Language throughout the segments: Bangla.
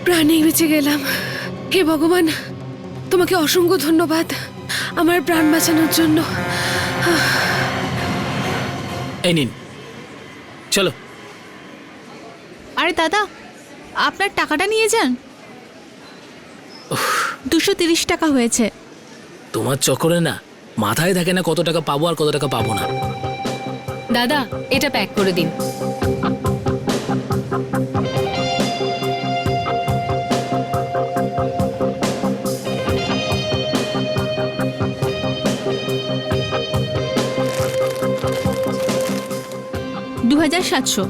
প্রাণে বেঁচে গেলাম। হে ভগবান, তোমাকে অসংখ্য ধন্যবাদ আমার প্রাণ বাঁচানোর জন্য। এই নিন, চলো। আরে দাদা, আপনার টাকাটা নিয়ে যান। 230 টাকা হয়েছে। তোমার চক্করে না মাথায় থাকে না কত টাকা পাবো আর কত টাকা পাবো না। দাদা, এটা প্যাক করে দিন। $2700।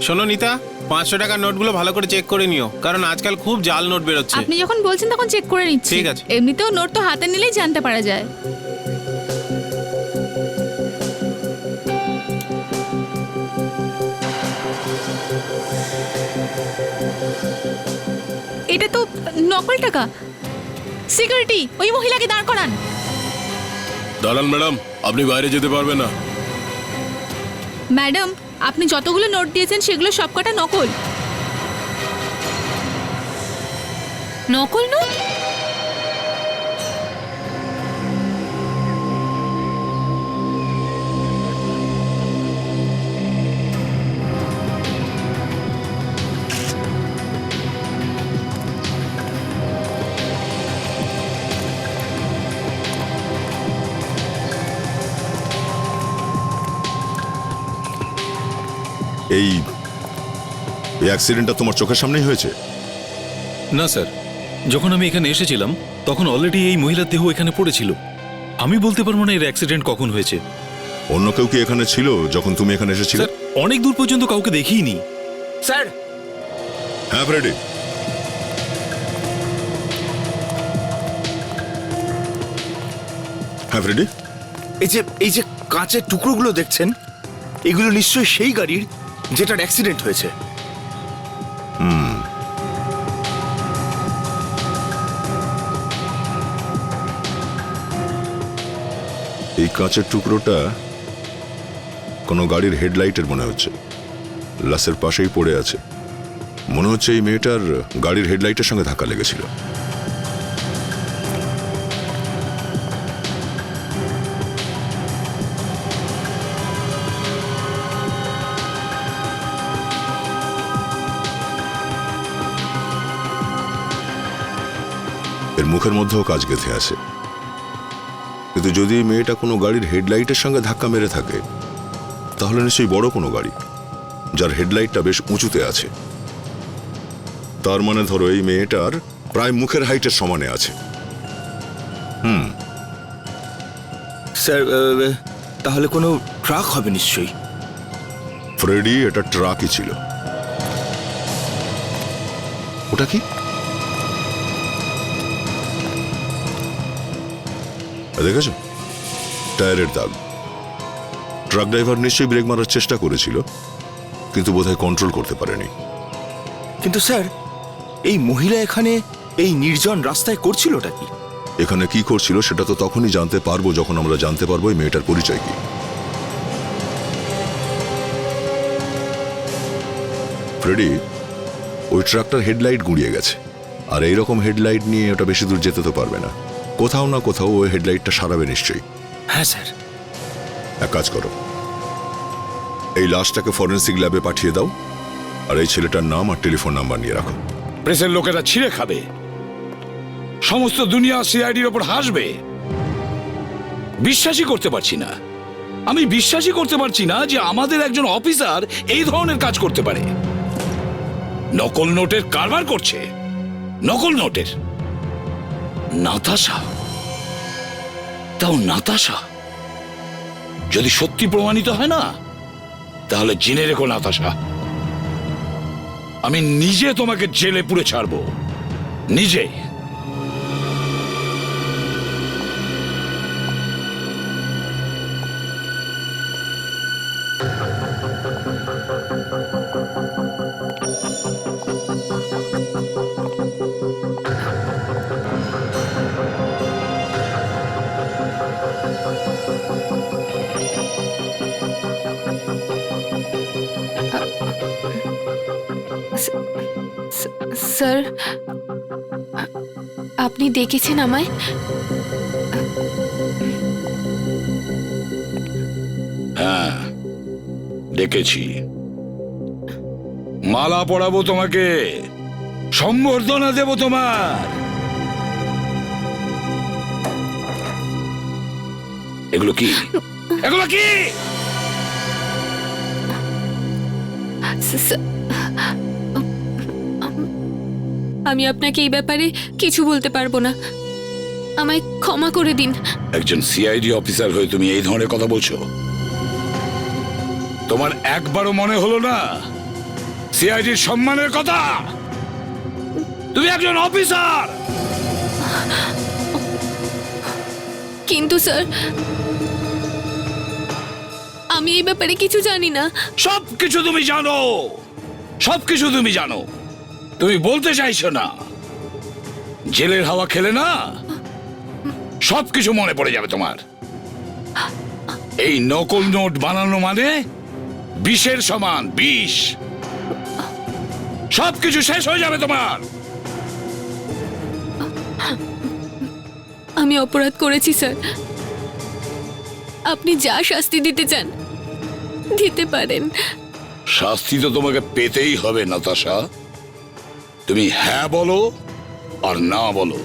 শোনো নিতা, 500 টাকার নোটগুলো ভালো করে চেক করে নিও, কারণ আজকাল খুব জাল নোট বেরোচ্ছে। আপনি যখন বলছেন তখন চেক করে নিচ্ছি। ঠিক আছে। এমনিতেও নোট তো হাতে নিলেই জানতে পারা যায়। এটা তো নকল টাকা। সিকিউরিটি, ওই মহিলাকে দাঁড় করান। দাঁড়ান ম্যাডাম, আপনি বাইরে যেতে পারবেন না। ম্যাডাম, আপনি যতগুলো নোট দিয়েছেন সেগুলো সবকটা নকল। নকল নোট? এই অ্যাক্সিডেন্টটা তোমার চোখের সামনেই হয়েছে? না স্যার, যখন আমি এখানে এসেছিলাম তখন অলরেডি এই মহিলার দেহ এখানে পড়েছিল। আমি বলতে পারবো না এর অ্যাক্সিডেন্ট কখন হয়েছে। অন্য কেউ কি এখানে ছিল যখন তুমি এখানে এসেছিলে? স্যার, অনেক দূর পর্যন্ত কাউকে দেখিনি। স্যার, হ্যাঁ ফ্রেডি, হ্যাঁ ফ্রেডি, এই যে কাঁচের টুকরোগুলো দেখছেন, এগুলো নিশ্চয়ই সেই গাড়ির যেটার অ্যাক্সিডেন্ট হয়েছে। এই কাঁচের টুকরোটা কোনো গাড়ির হেডলাইটের মনে হচ্ছে। লাশের পাশেই পড়ে আছে। মনে হচ্ছে এই মেয়েটার গাড়ির হেডলাইটের সঙ্গে ধাক্কা লেগেছিল। এর মুখের মধ্যেও কাজ গেঁথে আছে। কিন্তু যদি মেয়েটা কোনো গাড়ির হেডলাইটের সঙ্গে ধাক্কা মেরে থাকে, তাহলে নিশ্চয়ই বড় কোনো গাড়ি যার হেডলাইটটা বেশ উঁচুতে আছে। তার মানে ধরো এই মেয়েটার প্রায় মুখের হাইটের সমানে আছে। স্যার, তাহলে কোনো ট্রাক হবে নিশ্চয়ই। ফ্রেডি, এটা ট্রাকই ছিল। ওটা কি? দেখেছো, টায়ারের দাগ। ট্রাক ড্রাইভার নিশ্চয়ই ব্রেক মারার চেষ্টা করেছিল, কিন্তু বোধহয় কন্ট্রোল করতে পারেনি। কিন্তু স্যার, এই মহিলা এখানে এই নির্জন রাস্তায় করছিলটা কি? এখানে কি করছিল সেটা তো তখনই জানতে পারবো যখন আমরা জানতে পারবো এই মেয়েটার পরিচয় কি। ফ্রেডি, ওই ট্রাকটার হেডলাইট গুঁড়িয়ে গেছে, আর এইরকম হেডলাইট নিয়ে ওটা বেশি দূর যেতে তো পারবে না। কোথাও না কোথাও ওই হেডলাইটটা সারাবে নিশ্চয়ই। হ্যাঁ স্যার। এক কাজ করো, এই লাশটাকে ফরেন্সিক ল্যাবে পাঠিয়ে দাও, আর এই ছেলেটার নাম আর টেলিফোন নাম্বার নিয়ে রাখো। প্রেসের লোকেরা ছিঁড়ে খাবে, সমস্ত দুনিয়া সিআইডির ওপর হাসবে। বিশ্বাসই করতে পারছি না, আমি বিশ্বাসই করতে পারছি না যে আমাদের একজন অফিসার এই ধরনের কাজ করতে পারে। নকল নোটের কারবার করছে, নকল নোটের। নাতাশা, তাও নাতাশা। যদি সত্যি প্রমাণিত হয় না, তাহলে জেনে রেখো নাতাশা, আমি নিজে তোমাকে জেলে পুরে ছাড়বো, নিজে। স্যার আপনি ডেকেছেন আমায়? হ্যাঁ, ডেকেছি। মালা পরাবো তোমাকে, সম্বর্ধনা দেব তোমার। এগুলো কি? এগুলো কি? আমি আপনাকে এই ব্যাপারে কিছু বলতে পারবো না, আমায় ক্ষমা করে দিন। একজন সিআইডি অফিসার হয়ে তুমি এই ধরনের কথা বলছো? তোমার একবারও মনে হলো না সিআইডির সম্মানের কথা? তুমি একজন অফিসার। কিন্তু স্যার আমি এই ব্যাপারে কিছু জানি না। সবকিছু তুমি জানো, সবকিছু তুমি জানো, তুমি বলতে চাইছো না। জেলের হাওয়া খেলে না সবকিছু মনে পড়ে যাবে তোমার। এই নকল নোট বানানো মানে বিষের সমান, বিষ। সবকিছু শেষ হয়ে যাবে তোমার। আমি অপরাধ করেছি স্যার, আপনি যা শাস্তি দিতে চান দিতে পারেন। শাস্তি তো তোমাকে পেতেই হবে নাতাশা। তুমি হ্যাঁ বলো আর না বলো।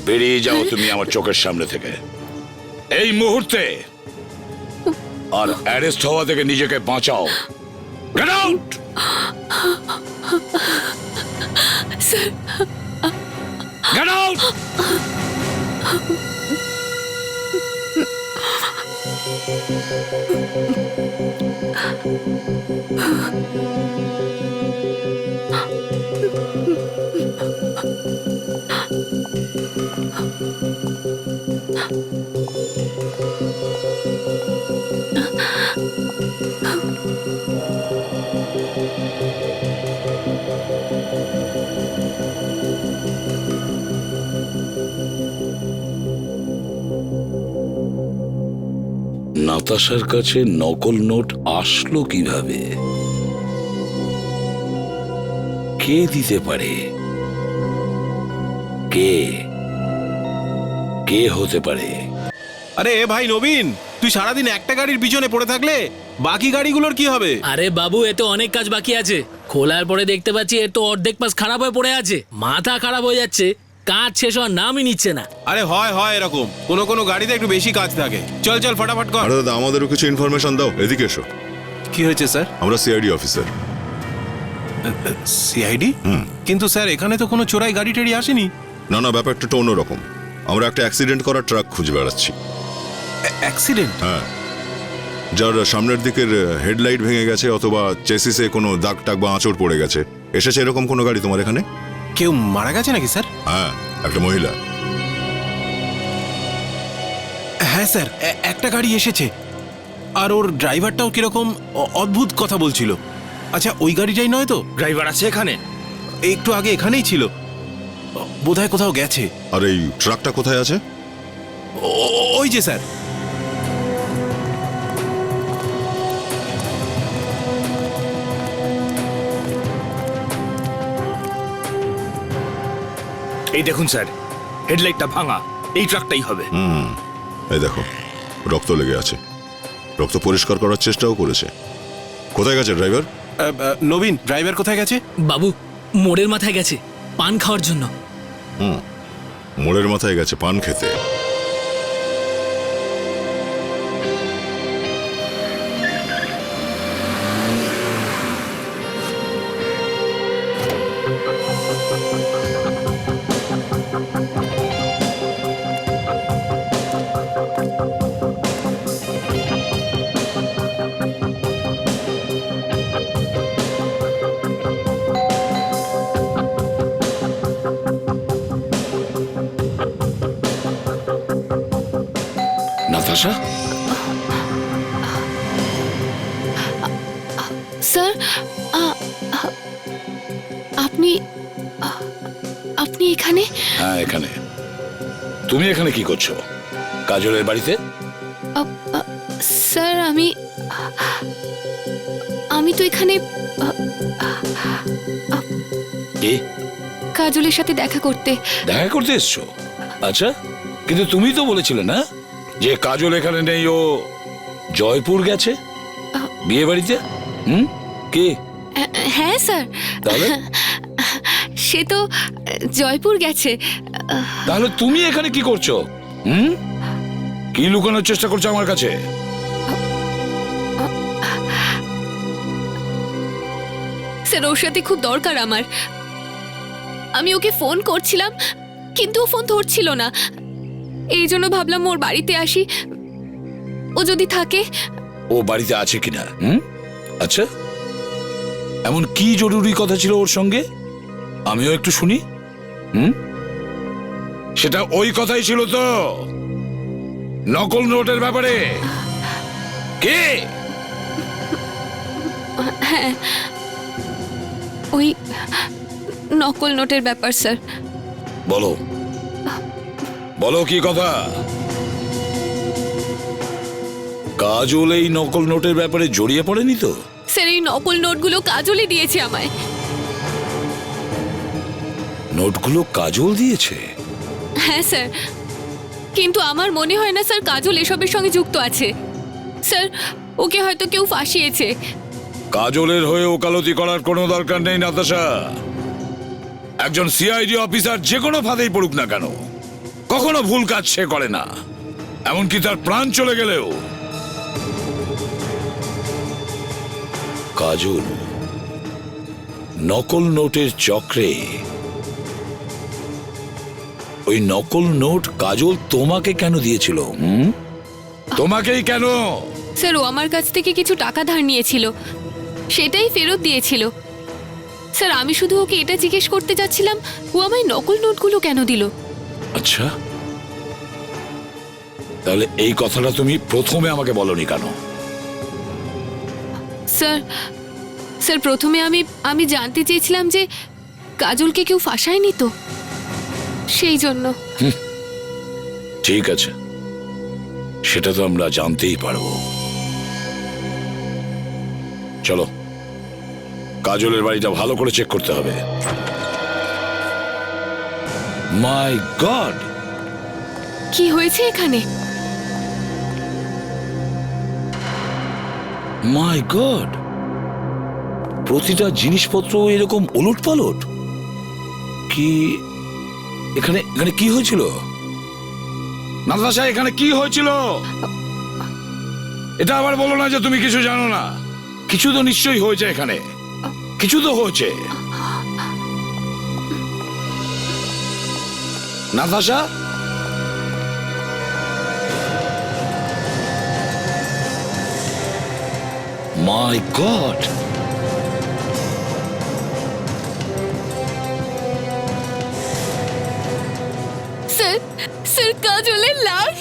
বেরিয়ে যাও তুমি আমার চোখের সামনে থেকে এই মুহূর্তে। আর অ্যারেস্ট হওয়া থেকে নিজেকে বাঁচাও। Get out. Sir get out. নাতাশার কাছে নকল নোট আসলো কিভাবে? কে দিতে পারে? কে কে হতে পারে? আরে ভাই নবীন, তুই সারাদিন একটা গাড়ির পিছনে পড়ে থাকলে বাকি গাড়িগুলোর কি হবে? আরে বাবু, এ তো অনেক কাজ বাকি আছে। খোলার পরে দেখতে পাচ্ছি এর তো অর্ধেক পাশ খারাপ হয়ে পড়ে আছে। মাথা খারাপ হয়ে যাচ্ছে, কাজ শেষ হওয়ার নামই নিচ্ছে না। আরে হয় হয় এরকম, কোনো কোনো গাড়িতে একটু বেশি কাজ থাকে। চল চল ফটাফট কর। আরে দাদা, আমাদেরও কিছু ইনফরমেশন দাও। এদিকে এসো। কি হয়েছে স্যার? আমরা সিআইডি অফিসার। সিআইডি? কিন্তু স্যার এখানে তো কোনো চোরাই গাড়ি টাড়ি আসেনি। না না, ব্যাপারটা একটু অন্যরকম। আমরা একটা অ্যাক্সিডেন্ট করা ট্রাক খুঁজে বেড়াচ্ছি। অ্যাক্সিডেন্ট? হ্যাঁ, যার সামনের দিকের হেডলাইট ভেঙে গেছে অথবা চেসিসে কোনো দাগ টাগ বা আঁচড় পড়ে গেছে। এসেছে এরকম কোনো গাড়ি তোমার এখানে? কেউ মারা গেছে নাকি স্যার? হ্যাঁ, একটা মহিলা। হ্যাঁ স্যার, একটা গাড়ি এসেছে, আর ওর ড্রাইভারটাও কিরকম অদ্ভুত কথা বলছিল। আচ্ছা, ওই গাড়িটাই নয় তো? ড্রাইভার আছে এখানে? একটু আগে এখানেই ছিল, বোধহয় কোথাও গেছে। আর এই ট্রাকটা কোথায় আছে? ওই যে স্যার। এই দেখুন স্যার, হেডলাইটটা ভাঙা। এই ট্রাকটাই হবে। এই দেখো, রক্ত লেগে আছে। রক্ত পরিষ্কার করার চেষ্টাও করেছে। কোথায় গেছে ড্রাইভার? নবীন, ড্রাইভার কোথায় গেছে? বাবু, মোড়ের মাথায় গেছে পান খাওয়ার জন্য। মোড়ের মাথায় গেছে পান খেতে। নাতাশা? স্যার আপনি আপনি এখানে? হ্যাঁ, এখানে। তুমি এখানে কি করছো? কাজলের বাড়িতে? স্যার আমি তো এখানে কে? কাজলের সাথে দেখা করতে। দেখা করতে এসছো? আচ্ছা, কিন্তু তুমি তো বলেছিলে না যে কাজল এখানে নেই, ও জয়পুর গেছে বিয়ে বাড়িতে। কে? হ্যাঁ স্যার, তাহলে সে তো জয়পুর গেছে। তাহলে তুমি এখানে কি করছো? কি লুকানোর চেষ্টা করছো আমার কাছে? স্যার, ওর সাথে খুব দরকার আমার। আমি ওকে ফোন করছিলাম, কিন্তু ও ফোন ধরছিল না। এই জন্য ভাবলাম ওর বাড়িতে আসি, ও যদি থাকে। ও বাড়িতে আছে কিনা? আচ্ছা, এমন কি জরুরি কথা ছিল ওর সঙ্গে? আমিও একটু শুনি। সেটা ওই কথাই ছিল তো, নকল নোটের ব্যাপারে। কে? হ্যাঁ, ওই নকল নোটের ব্যাপার স্যার। বলো বলো, কি কথা? কাজল এই নকল নোটের ব্যাপারে জড়িয়ে পড়েনি তো? স্যার, এই নকল নোটগুলো কাজলই দিয়েছে আমায়। নোটগুলো কাজল দিয়েছে? হ্যাঁ স্যার, কিন্তু আমার মনে হয় না স্যার কাজল এসবের সঙ্গে যুক্ত আছে। স্যার, ওকে হয়তো কেউ ফাঁসিয়েছে। কাজলের হয়ে ওকালতি করার কোনো দরকার নেই নাতাশা। একজন সিআইডি অফিসার যে কোনো ফাঁদেই পড়ুক না কেন, কখনো ভুল কাজ সে করে না, এমনকি তার প্রাণ চলে গেলেও। কাজল নকল নোটের চক্রে। ওই নকল নোট কাজল তোমাকে কেন দিয়েছিল? তোমাকেই কেন? স্যার, ও আমার কাছ থেকে কিছু টাকা ধার নিয়েছিল, সেটাই ফেরত দিয়েছিল। স্যার, আমি শুধু ওকে এটা জিজ্ঞেস করতে যাচ্ছিলাম, ও আমায় নকল নোটগুলো কেন দিল। আচ্ছা, তাহলে এই কথাটা তুমি প্রথমে আমাকে বলনি কেন? স্যার, প্রথমে আমি জানতে চেয়েছিলাম যে কাজলকে কেউ ফাঁসায়নি তো, সেই জন্য। ঠিক আছে, সেটা তো আমরা জানতেই পারবো। চলো, কাজলের বাড়িটা ভালো করে চেক করতে হবে। মাই গড, কি হয়েছে এখানে? মাই গড, প্রতিটা জিনিসপত্র এরকম ওলটপালট। কি এখানে এখানে কি হয়েছিল? নাতাশা, এখানে কি হয়েছিল? এটা আবার বলো না যে তুমি কিছু জানো না। কিছু তো নিশ্চয়ই হয়েছে এখানে, কিছু তো হয়েছে। নাতাশা, মাই গড, স্যার, কাজলের লাশ।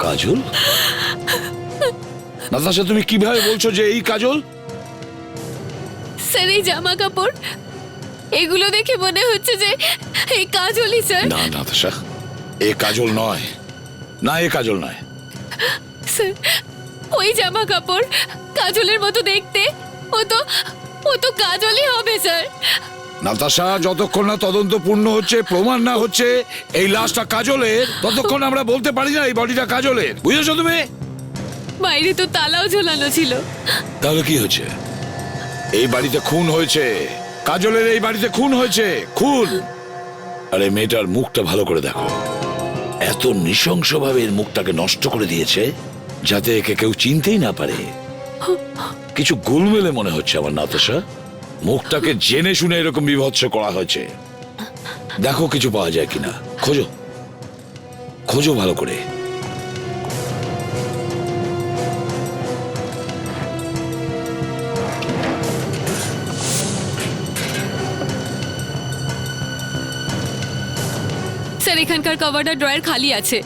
কাজল? নাতাশা, তুমি কিভাবে বলছো যে এই কাজল? স্যার, এই জামা কাপড় এগুলো দেখে মনে হচ্ছে যে এই কাজলই স্যার। না নাতাশা, এ কাজল নয়, না এ কাজল নয়। স্যার, ওই জামা কাপড় কাজলের মতো দেখতে, ও তো কাজলই হবে স্যার। নাতাশা, যতক্ষণ না তদন্ত পূর্ণ হচ্ছে, প্রমাণ না হচ্ছে এই লাশটা কাজলের, ততক্ষণ আমরা বলতে পারি না এই বডিটা কাজলের। বুঝেছো তুমি? বাইরে তো তালাও ঝোলানো ছিল। তাহলে কি হচ্ছে? এই বাড়িতে খুন হয়েছে, কাজলের এই বাড়িতে খুন হয়েছে, খুন। আরে মেয়েটার মুখটা ভালো করে দেখো, এত নৃশংসভাবে এর মুখটাকে নষ্ট করে দিয়েছে যাতে একে কেউ চিনতেই না পারে। কিছু গোলমেলে মনে হচ্ছে আমার নাতাশা। মুখটাকে জেনে শুনে এরকম বিভৎস করা হয়েছে। দেখো কিছু পাওয়া যায় কিনা, খোঁজো খোঁজো ভালো করে। স্যার, এখানকার কভারটা ড্রয়ার খালি আছে,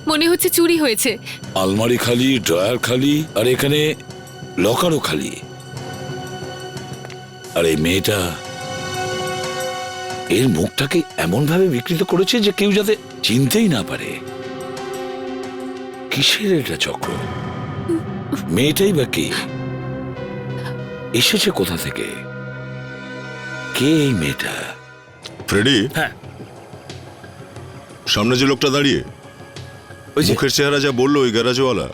মনে হচ্ছে চুরি হয়েছে। আলমারি খালি, ড্রয়ার খালি, আর এখানে লকারও খালি। আর এই মেয়েটা এর মুখটাকে এমন ভাবে বিকৃত করেছে যে কেউ যাতে চিনতেই না পারে। কিসের এটা চক্র? মেয়েটাই বা কে? এসেছে কোথা থেকে? কে এই মেয়েটা? ফ্রেডি, হ্যাঁ সামনে যে লোকটা দাঁড়িয়ে ওই যে মুখের চেহারা যা বললো ওই গ্যারাজওয়ালা,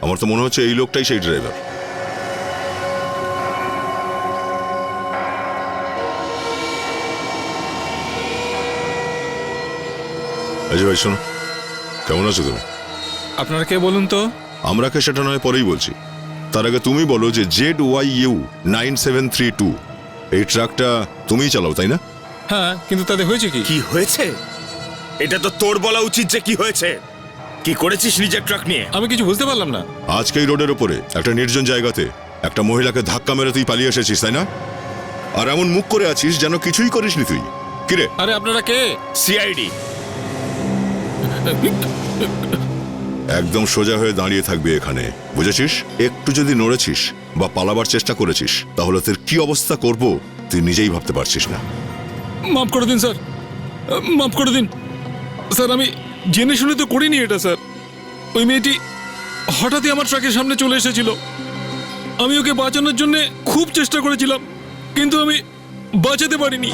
আমার তো মনে হচ্ছে এই লোকটাই সেই ড্রাইভার। এই যে ভাই শোনো, কেমন আছো তুমি? আপনারা কে বলুন তো? আমরাকে সেটা নয় পরেই বলছি, তার আগে তুমি বলো যে ZYU 9732 এই ট্রাকটা তুমিই চালাও তাই না? হ্যাঁ, কিন্তু তাতে হয়েছে কি? কি হয়েছে? এটা তো তোর বলা উচিত যে কি হয়েছে। কি করেছিস নিজের ট্রাক নিয়ে? আমি কিছু বুঝতে পারলাম না। আজকে এই রোডের ওপরে একটা নির্জন জায়গাতে একটা মহিলাকে ধাক্কা মেরে তুই পালিয়ে এসেছিস তাই না? আর এমন মুখ করে আছিস যেন কিছুই করিসনি তুই। কিরে? আরে আপনারা কে? সিআইডি। একদম সোজা হয়ে দাঁড়িয়ে থাকবি এখানে, বুঝেছিস? একটু যদি নড়েছিস বা পালাবার চেষ্টা করেছিস তাহলে তোর কি অবস্থা করব তুই নিজেই ভাবতে পারছিস না। মাফ করে দিন স্যার, মাফ করে দিন স্যার, আমি জেনে শুনে তো করিনি এটা স্যার। ওই মেয়েটি হঠাৎই আমার ট্রাকের সামনে চলে এসেছিল। আমি ওকে বাঁচানোর জন্য খুব চেষ্টা করেছিলাম, কিন্তু আমি বাঁচাতে পারিনি।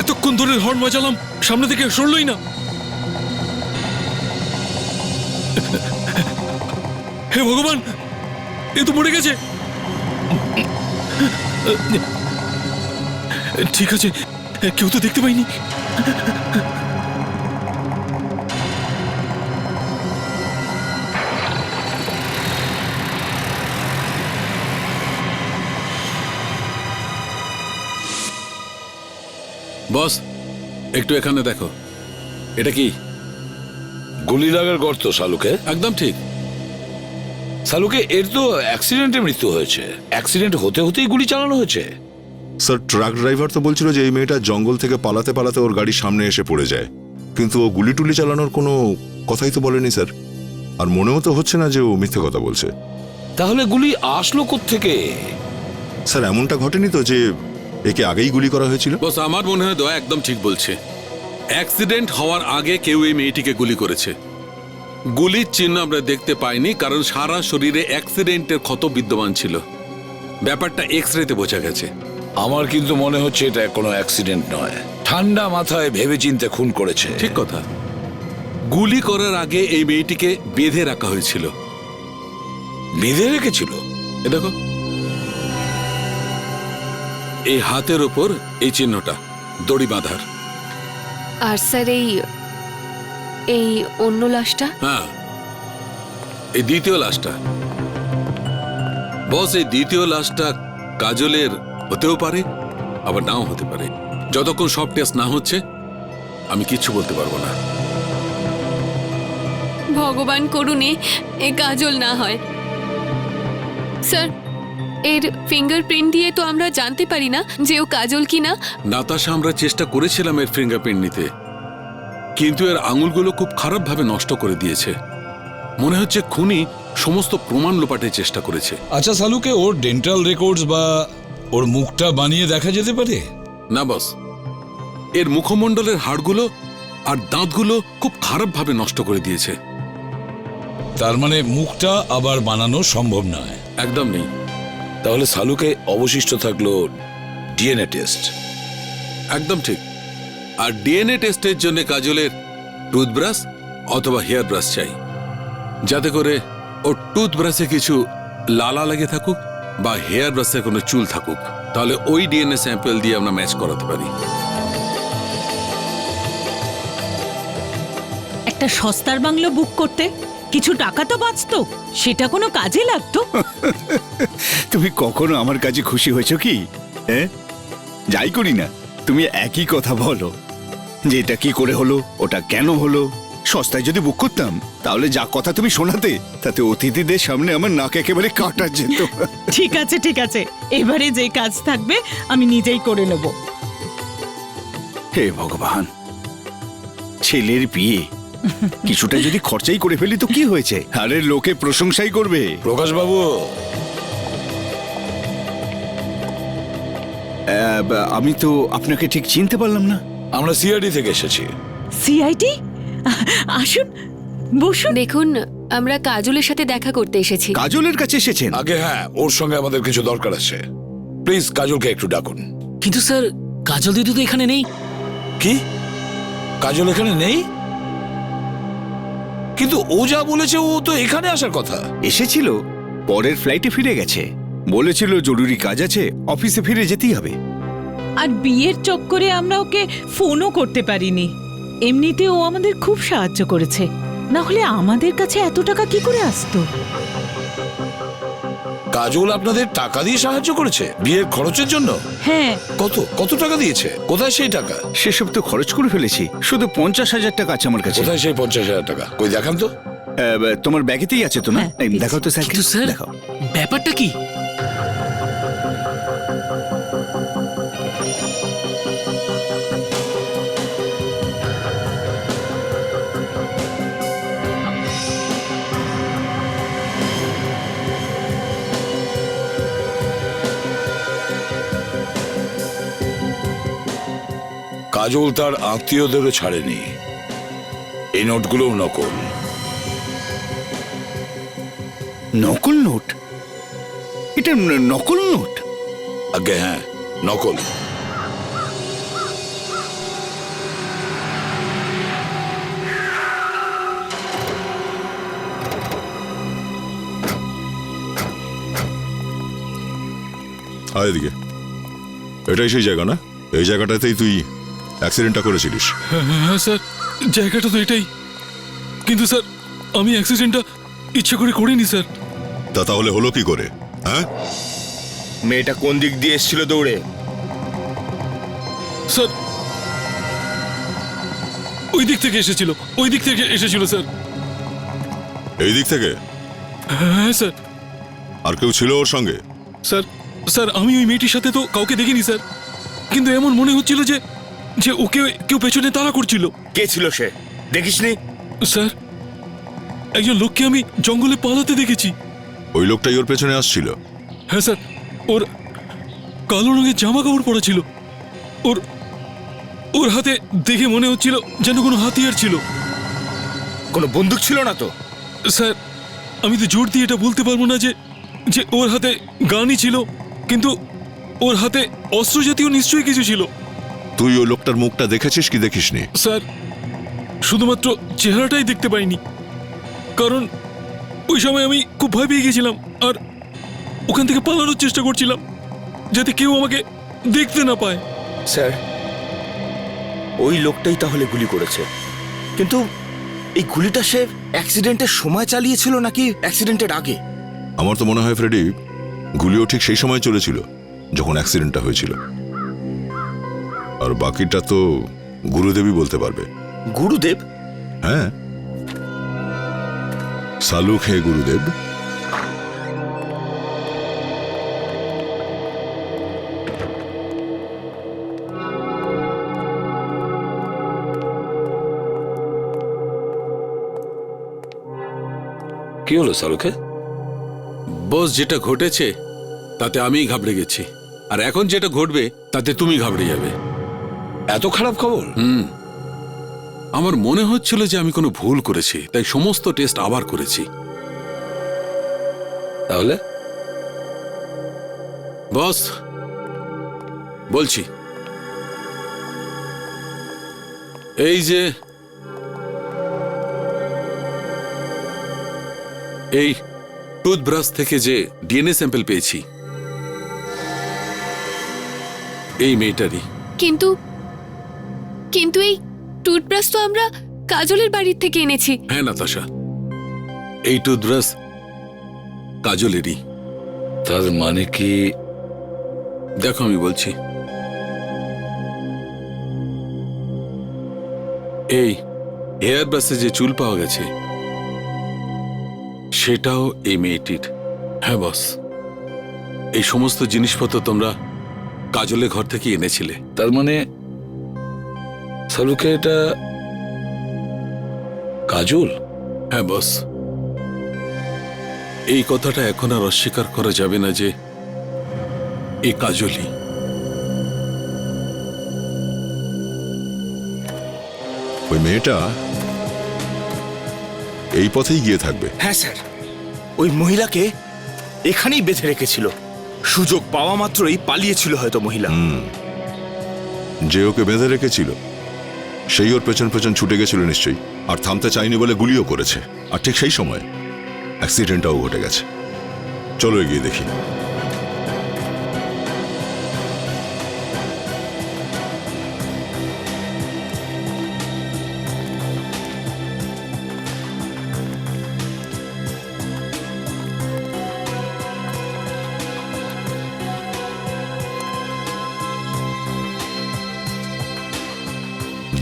এতক্ষণ ধরে হর্ন বাজালাম, সামনে থেকে সরলই না। হে ভগবান, এ তো মরে গেছে। ঠিক আছে, কেউ তো দেখতে পাইনি। বস, একটু এখানে দেখো। এটা কি? গুলি লাগার গর্ত শালুকে। একদম ঠিক। শালুকে, এর তো অ্যাক্সিডেন্টে মৃত্যু হয়েছে। অ্যাক্সিডেন্ট হতে হতেই গুলি চালানো হয়েছে। স্যার, ট্রাক ড্রাইভার তো বলছিল যে এই মেয়েটা জঙ্গল থেকে পালাতে পালাতে ওর গাড়ির সামনে এসে পড়ে যায়, কিন্তু ও গুলি টুলি চালানোর কোনো কথাই তো বলেনি স্যার। আর মনেও তো হচ্ছে না যে ও মিথ্যে কথা বলছে। তাহলে গুলি আসলো কোত্থেকে? স্যার, এমনটা ঘটেনি তো যে একে আগেই গুলি করা হয়েছিল? বস, আমার মনে হয় দয়া একদম ঠিক বলছে। অ্যাক্সিডেন্ট হওয়ার আগে কেউ এই মেয়েটিকে গুলি করেছে। গুলির চিহ্ন আমরা দেখতে পাইনি কারণ সারা শরীরে অ্যাক্সিডেন্টের ক্ষত বিদ্যমান ছিল। ব্যাপারটা এক্স-রেতে বোঝা গেছে। আমার কিন্তু মনে হচ্ছে এটা কোনো অ্যাক্সিডেন্ট নয়, ঠান্ডা মাথায় ভেবেচিন্তে খুন করেছে। ঠিক কথা। গুলি করার আগে এই মেয়েটিকে বেঁধে রাখা হয়েছিল। বেঁধে রেখেছিল? এ দেখো, এই হাতের ওপর এই চিহ্নটা দড়ি বাঁধার। আর স্যার এই অন্য লাশটা? হ্যাঁ, এই দ্বিতীয় লাশটা। বস, এই দ্বিতীয় লাশটা কাজলের হতেও পারে, আবার নাও হতে পারে। যতক্ষণ সব টেস্ট না হচ্ছে আমি কিচ্ছু বলতে পারবো না। ভগবান করুণে এ কাজল না হয়। স্যার, এর ফিঙ্গারপ্রিন্ট দিয়ে তো আমরা জানতে পারি না যে ও কাজল কিনা। নাতাশা, আমরা চেষ্টা করেছিলাম এর ফিঙ্গারপ্রিন্ট নিতে, কিন্তু এর আঙুলগুলো খুব খারাপভাবে নষ্ট করে দিয়েছে। মনে হচ্ছে খুনি সমস্ত প্রমাণ লোপাটের চেষ্টা করেছে। আচ্ছা শালুকে, ওর ডেন্টাল রেকর্ডস বা ওর মুখটা বানিয়ে দেখা যেতে পারে? না বস, এর মুখমণ্ডলের হাড়গুলো আর দাঁতগুলো খুব খারাপভাবে নষ্ট করে দিয়েছে। তার মানে মুখটা আবার বানানো সম্ভব নয়। একদম নেই। তাহলে শালুকে অবশিষ্ট থাকলো ডিএনএ টেস্ট। একদম ঠিক। আর ডিএনএ টেস্টের জন্য কাজলের টুথব্রাশ অথবা হেয়ার ব্রাশ চাই, যাতে করে ওর টুথব্রাশে কিছু লালা লেগে থাকুক বা হেয়ার ব্রাশে কোনো চুল থাকুক, তাহলে ওই ডিএনএ স্যাম্পল দিয়ে আমরা ম্যাচ করাতে পারি। একটা সস্তার বাংলো বুক করতে কিছু টাকা তো বাঁচতো, সেটা কোনো কাজে লাগতো। তুমি কখনো আমার কাছে খুশি হয়েছো কি? হ্যাঁ, যাই করি না তুমি একই কথা বলো যে এটা কি করে হলো, ওটা কেন হলো। সস্তায় যদি বুক করতাম তাহলে যা কথা তুমি শোনাতে তাতে অতিথিদের সামনে আমার নাক একেবারে কাটা যেত। ঠিক আছে ঠিক আছে, এবারে যে কাজ থাকবে আমি নিজেই করে নেব। হে ভগবান, ছেলের বিয়ে কিছুটা যদি খরচাই করে ফেলি তো কি হয়েছে? আরে লোকে প্রশংসাই করবে। প্রকাশ বাবু, আমি তো আপনাকে ঠিক চিনতে পারলাম না। আমরা সিআইডি থেকে এসেছি। সিআইডি? আসুন, বসুন। দেখুন, আমরা কাজলের সাথে দেখা করতে এসেছি। কাজলের কাছে এসেছেন? আগে হ্যাঁ, ওর সঙ্গে আমাদের কিছু দরকার আছে। প্লিজ কাজলকে একটু ডাকুন। কিন্তু স্যার, কাজল দিদি তো এখানে নেই। কি? কাজল এখানে নেই? কিন্তু ও যা বলেছে ও তো এখানে আসার কথা। এসেছিল, পরের ফ্লাইটে ফিরে গেছে। বলেছিল জরুরি কাজ আছে, অফিসে ফিরে যেতেই হবে। আর বিয়ের চক্করে আমরা ওকে ফোনও করতে পারিনি। এমনিতে ও আমাদের খুব সাহায্য করেছে, না হলে আমাদের কাছে এত টাকা কি করে আসতো? কাজল আপনাদের টাকা দিয়ে সাহায্য করেছে বিয়ের খরচের জন্য? হ্যাঁ। কত টাকা দিয়েছে? কোথায় সেই টাকা? সেসব তো খরচ করে ফেলেছি, শুধু 50,000 টাকা আছে আমার কাছে। কোথায় সেই 50,000 টাকা? কই দেখান তো। তোমার ব্যাগেতেই আছে তো না? হ্যাঁ, এই, দেখাও তো স্যার। কিন্তু স্যার, দেখাও। ব্যাপারটা কি? কাজল তার আত্মীয়দেরও ছাড়েনি। এই নোটগুলোও নকল। নকল নোট? এটা নকল নোট? আগে হ্যাঁ, নকল। আয় এদিকে। এটাই সেই জায়গা না? এই জায়গাটাতেই তুই অ্যাক্সিডেন্টটা করেছিলিস? হ্যাঁ স্যার, জায়গাটা তো এটাই। কিন্তু স্যার, আমি অ্যাক্সিডেন্টটা ইচ্ছে করে করিনি স্যার। তাহলে হলো কি করে? হ্যাঁ, মেয়েটা কোন দিক দিয়ে এসেছিল দৌড়ে? স্যার, ওই দিক থেকে এসেছিল স্যার। এই দিক থেকে? হ্যাঁ স্যার। আর কেউ ছিল ওর সঙ্গে? স্যার, আমি ওই মেয়েটির সাথে তো কাউকে দেখিনি স্যার, কিন্তু এমন মনে হচ্ছিল যে যে ওকে কেউ পেছনে তাড়া করছিল। কে ছিল সে? দেখিসনি? স্যার, একজন লোককে আমি জঙ্গলে পালাতে দেখেছি। ওই লোকটাই ওর পেছনে আসছিল? হ্যাঁ স্যার, ওর কালো রঙের জামা কাপড় পরা ছিল। ওর হাতে দেখে মনে হচ্ছিল যেন কোনো হাতিয়ার ছিল। কোনো বন্দুক ছিল না তো? স্যার, আমি তো জোর দিয়ে এটা বলতে পারবো না যে যে ওর হাতে গানই ছিল, কিন্তু ওর হাতে অস্ত্র জাতীয় নিশ্চয়ই কিছু ছিল। তুই ওই লোকটার মুখটা দেখেছিস কি দেখিসনি? স্যার, শুধুমাত্র চেহারাটাই দেখতে পাইনি, কারণ ওই সময় আমি খুব ভয় পেয়ে গেছিলাম আর ওখান থেকে পালানোর চেষ্টা করছিলাম যাতে কেউ আমাকে দেখতে না পায়। স্যার, ওই লোকটাই তাহলে গুলি করেছে। কিন্তু এই গুলিটা সে অ্যাক্সিডেন্টের সময় চালিয়েছিল নাকি অ্যাক্সিডেন্টের আগে? আমার তো মনে হয় ফ্রেডি, গুলিও ঠিক সেই সময় চলেছিল যখন অ্যাক্সিডেন্টটা হয়েছিল। আর বাকিটা তো গুরুদেবই বলতে পারবে। গুরুদেব? হ্যাঁ, সালুক হে গুরুদেব। কি হলো সালুকে? বস, যেটা ঘটেছে তাতে আমিই ঘাবড়ে গেছি, আর এখন যেটা ঘটবে তাতে তুমি ঘাবড়ে যাবে। এত খারাপ খবর? আমার মনে হচ্ছিল যে আমি কোনো ভুল করেছি, তাই সমস্ত টেস্ট আবার করেছি। তাহলে বস, বলছি, এই যে এই টুথব্রাশ থেকে যে ডিএনএ স্যাম্পল পেয়েছি, এই মেয়েটারই। কিন্তু কিন্তু এই টুথব্রাশ তো আমরা কাজলের বাড়ির থেকে এনেছি। হ্যাঁ নাতাশা, এই টুথব্রাশ কাজলেরই। তার মানে কি? দেখো, আমি বলছি, এই হেয়ার ব্রাশে যে চুল পাওয়া গেছে সেটাও এই মেয়েটির। হ্যাঁ বস, এই সমস্ত জিনিসপত্র তোমরা কাজলের ঘর থেকে এনেছিলে। তার মানে সালুকে এটা কাজল? হ্যাঁ বস, এই কথাটা এখন আর অস্বীকার করা যাবে না যে এ কাজলই। ওই মেয়েটা এই পথেই গিয়ে থাকবে। হ্যাঁ স্যার, ওই মহিলাকে এখানেই বেঁধে রেখেছিল। সুযোগ পাওয়া মাত্রই পালিয়েছিল হয়তো মহিলা। যে ওকে বেঁধে রেখেছিল সেই ওর পেছন পেছন ছুটে গেছিল নিশ্চয়ই, আর থামতে চাইনি বলে গুলিও করেছে। আর ঠিক সেই সময় অ্যাক্সিডেন্টটাও ঘটে গেছে। চলো এগিয়ে দেখি।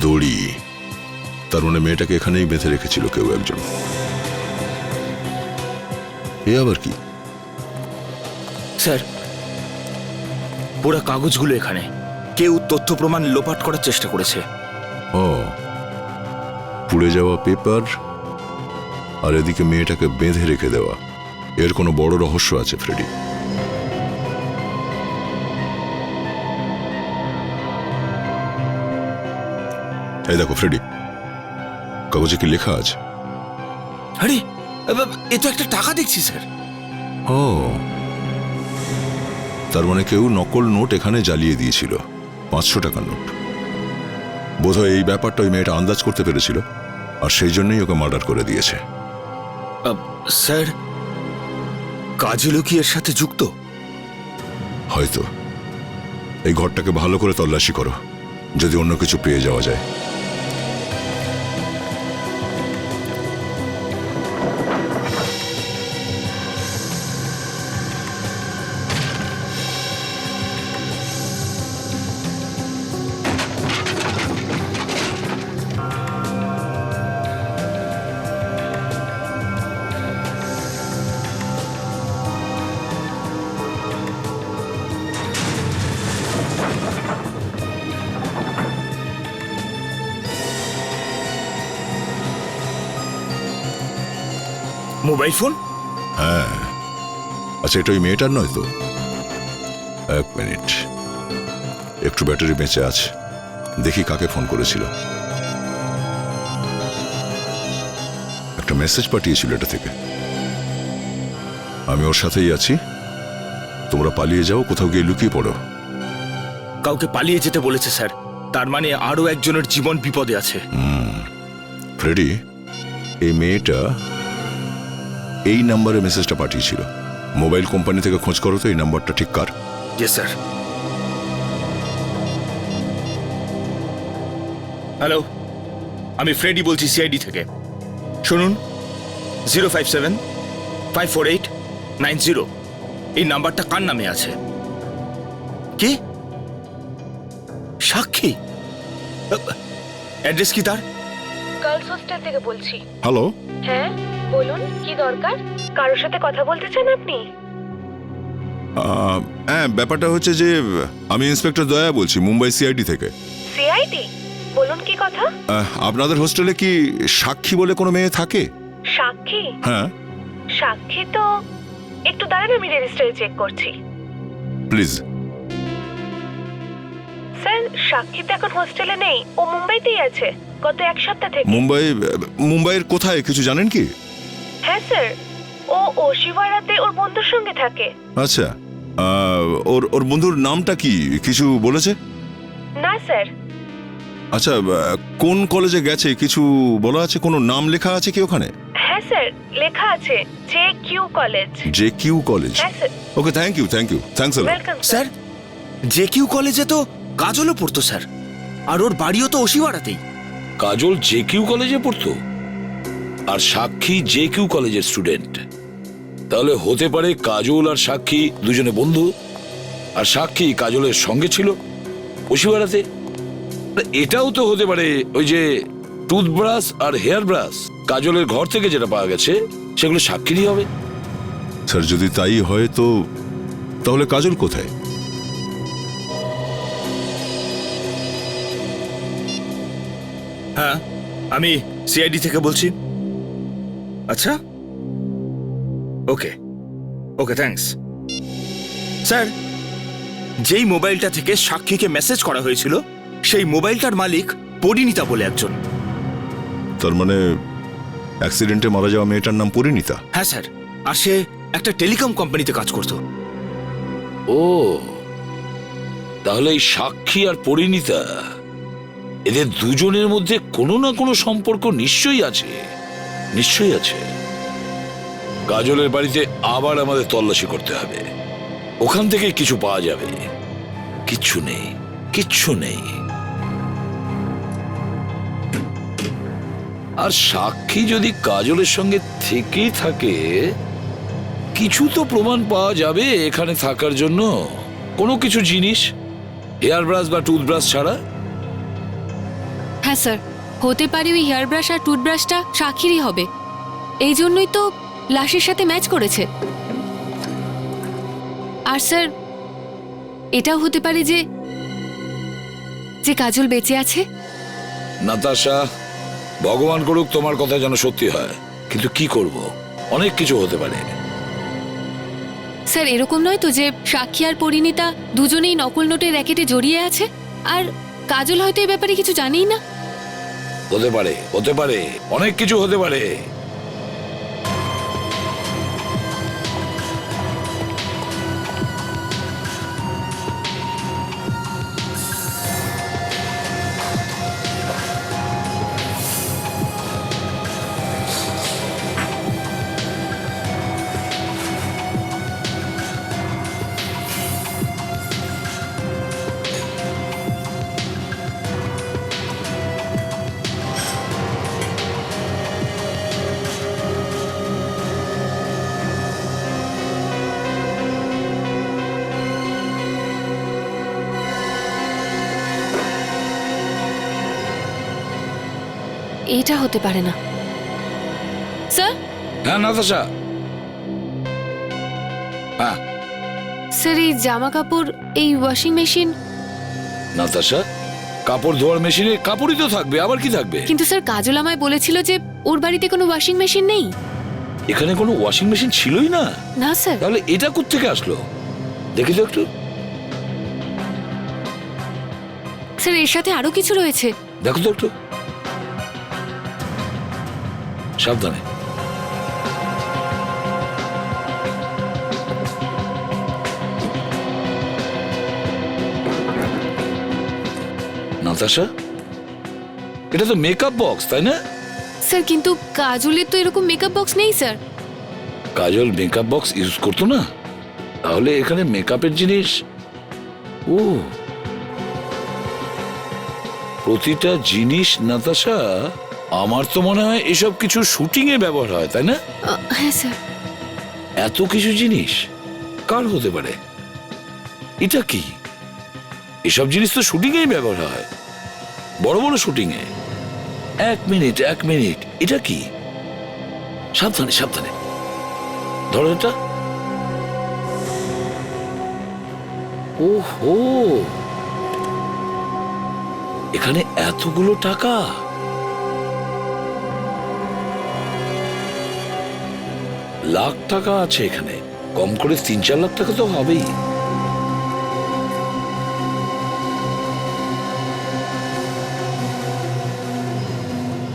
দড়ি, তার মানে মেয়েটাকে এখানেই বেঁধে রেখেছিল কেউ একজন। এ আবার কি? স্যার, পুরো কাগজগুলো এখানে। কেউ তথ্য প্রমাণ লোপাট করার চেষ্টা করেছে। ও, পুড়ে যাওয়া পেপার আর এদিকে মেয়েটাকে বেঁধে রেখে দেওয়া। এর কোনো বড় রহস্য আছে ফ্রেডি। এই দেখো ফ্রেডি, কাগজে কি লেখা আছে? আরে, এ তো একটা টাকা দেখছি স্যার। ও, তার মানে কেউ নকল নোট এখানে জ্বালিয়ে দিয়েছিল, 500 টাকার নোট। বোধহয় এই ব্যাপারটা ওই মেয়েটা আন্দাজ করতে পেরেছিল, আর সেই জন্যই ওকে মার্ডার করে দিয়েছে। স্যার, কাজলও কি এর সাথে যুক্ত? হয়তো। এই ঘরটাকে ভালো করে তল্লাশি করো, যদি অন্য কিছু পেয়ে যাওয়া যায়। Mobile phone? হ্যাঁ। আচ্ছা, এটা ওই মেয়েটার নয় তো? এক মিনিট, একটু ব্যাটারি বেঁচে আছে, দেখি কাকে ফোন করেছিল। একটা মেসেজ পাঠিয়েছিল এটা থেকে। আমি ওর সাথেই আছি, তোমরা পালিয়ে যাও, কোথাও গিয়ে লুকিয়ে পড়ো। কাউকে পালিয়ে যেতে বলেছে স্যার, তার মানে আরো একজনের জীবন বিপদে আছে। ফ্রেডি, এই মেয়েটা এই নাম্বারে মেসেজটা পাঠিয়েছিল। মোবাইল কোম্পানি থেকে খোঁজ করো তো এই নাম্বারটা ঠিক কার। জি স্যার। হ্যালো, আমি ফ্রেডি বলছি সিআইডি থেকে। শুনুন, 057-548-90, এই নাম্বারটা কার নামে আছে? কি? সাক্ষী? অ্যাড্রেস কি তার? গার্লস হোস্টেল থেকে বলছি। হ্যালো। হ্যাঁ বলুন, কি দরকার? কারোর সাথে কথা বলতে চান আপনি? হ্যাঁ, ব্যাপারটা হচ্ছে যে আমি ইন্সপেক্টর দয়া বলছি, মুম্বাই সিআইডি থেকে। সিআইডি? বলুন কি কথা? আপনাদের হোস্টেলে কি সাক্ষী বলে কোনো মেয়ে থাকে? সাক্ষী? হ্যাঁ। সাক্ষী তো, একটু দাঁড়ান, আমি রেজিস্টারে চেক করছি। প্লিজ। স্যার, সাক্ষী তো এখন হোস্টেলে নেই, ও মুম্বাইতেই আছে গত 1 সপ্তাহ থেকে। মুম্বাইয়ের কোথায় কিছু জানেন কি? হ্যাঁ স্যার, ও ওশিওয়ারাতে ওর বন্ধুর সঙ্গে থাকে। আচ্ছা, ওর বন্ধুর নামটা কি কিছু বলেছে? না স্যার। আচ্ছা, কোন কলেজে গেছে কিছু বলা আছে? কোনো নাম লেখা আছে কি ওখানে? হ্যাঁ স্যার, লেখা আছে JQ কলেজ। JQ college? হ্যাঁ sir. Okay, thank you, thanks a lot. Welcome sir, JQ কলেজে তো কাজলও পড়তো স্যার, আর ওর বাড়িও তো ওশিওয়ারাতেই। কাজল JQ কলেজে পড়তো আর সাক্ষী JQ কলেজের স্টুডেন্ট। তাহলে হতে পারে কাজল আর সাক্ষী দুজনে বন্ধু, আর সাক্ষী কাজলের সঙ্গে ছিল ওশিওয়ারাতে। এটাও তো হতে পারে ওই যে টুথব্রাশ আর হেয়ার ব্রাশ কাজলের ঘর থেকে যেটা পাওয়া গেছে সেগুলো সাক্ষীরই হবে। স্যার, যদি তাই হয় তো তাহলে কাজল কোথায়? হ্যাঁ, আমি সিআইডি থেকে বলছি। আচ্ছা, ওকে ওকে, থ্যাঙ্কস। স্যার, যেই মোবাইলটা থেকে সাক্ষীকে মেসেজ করা হয়েছিল সেই মোবাইলটার মালিক পরিণীতা বলে একজন। তার মানে অ্যাক্সিডেন্টে মারা যাওয়া মেয়েটার নাম পরিণীতা? হ্যাঁ স্যার, আর সে একটা টেলিকম কোম্পানিতে কাজ করতো। ও, তাহলে এই সাক্ষী আর পরিণীতা, এদের দুজনের মধ্যে কোনো না কোনো সম্পর্ক নিশ্চয়ই আছে, নিশ্চয়ই আছে। কাজলের বাড়িতে আবার আমাদের তল্লাশি করতে হবে, ওখান থেকে কিছু পাওয়া যাবে। কিচ্ছু নেই, কিচ্ছু নেই। আর সাক্ষী যদি কাজলের সঙ্গে থেকেই থাকে, কিছু তো প্রমাণ পাওয়া যাবে এখানে থাকার জন্য। কোনো কিছু জিনিস, হেয়ার ব্রাশ বা টুথব্রাশ ছাড়া। হ্যাঁ স্যার, হতে পারে ওই হেয়ার ব্রাশ আর টুথব্রাশটা সাক্ষীরই হবে। এই জন্যই তো লাশের সাথে ম্যাচ করেছে। আর স্যার, এটাও হতে পারে যে কাজল বেঁচে আছে। নাতাশা, ভগবান করুক তোমার কথা যেন সত্যি হয়, কিন্তু কি করব, অনেক কিছু হতে পারে। স্যার, এরকম নয় তো যে সাক্ষী আর পরিণীতা দুজনেই নকল নোটের র্যাকেটে জড়িয়ে আছে, আর কাজল হয়তো এই ব্যাপারে কিছু জানেই না? হতে পারে, হতে পারে, অনেক কিছু হতে পারে। এটা হতে পারে না স্যার। হ্যাঁ নাতাশা, হ্যাঁ স্যার, এই জামা কাপড়, এই ওয়াশিং মেশিন। নাতাশা, কাপড় ধোয়ার মেশিনে কাপড়ই তো থাকবে, আবার কি থাকবে? কিন্তু স্যার, কাজল আমায় বলেছিল যে ওর বাড়িতে কোনো ওয়াশিং মেশিন নেই। এখানে কোনো ওয়াশিং মেশিন ছিলই না। না স্যার। তাহলে এটা কোত্থেকে আসলো? দেখি তো একটু। স্যার, এর সাথে আরো কিছু রয়েছে। দেখো তো একটু, সাবধানে। নাতাশা, এটা তো মেকআপ বক্স, তাই না? স্যার, কিন্তু কাজলের তো এরকম মেকআপ বক্স নেই স্যার। কাজল মেকআপ বক্স ইউজ করতো না? তাহলে এখানে মেকআপের জিনিস। ও, প্রতিটা জিনিস নাতাশা, আমার তো মনে হয় এসব কিছু শুটিং এ ব্যবহার হয়, তাই না? হ্যাঁ স্যার। এত কিছু জিনিস কার হতে পারে? এটা কি? এসব জিনিস তো শুটিং এই ব্যবহার হয়, বড় বড় শুটিং এ। এক মিনিট, এক মিনিট, এটা কি? সাবধানে, সাবধানে ধরো এটা। ওহো, এখানে এতগুলো টাকা। লাখ টাকা আছে এখানে, কম করে 3-4 লাখ টাকা তো হবেই।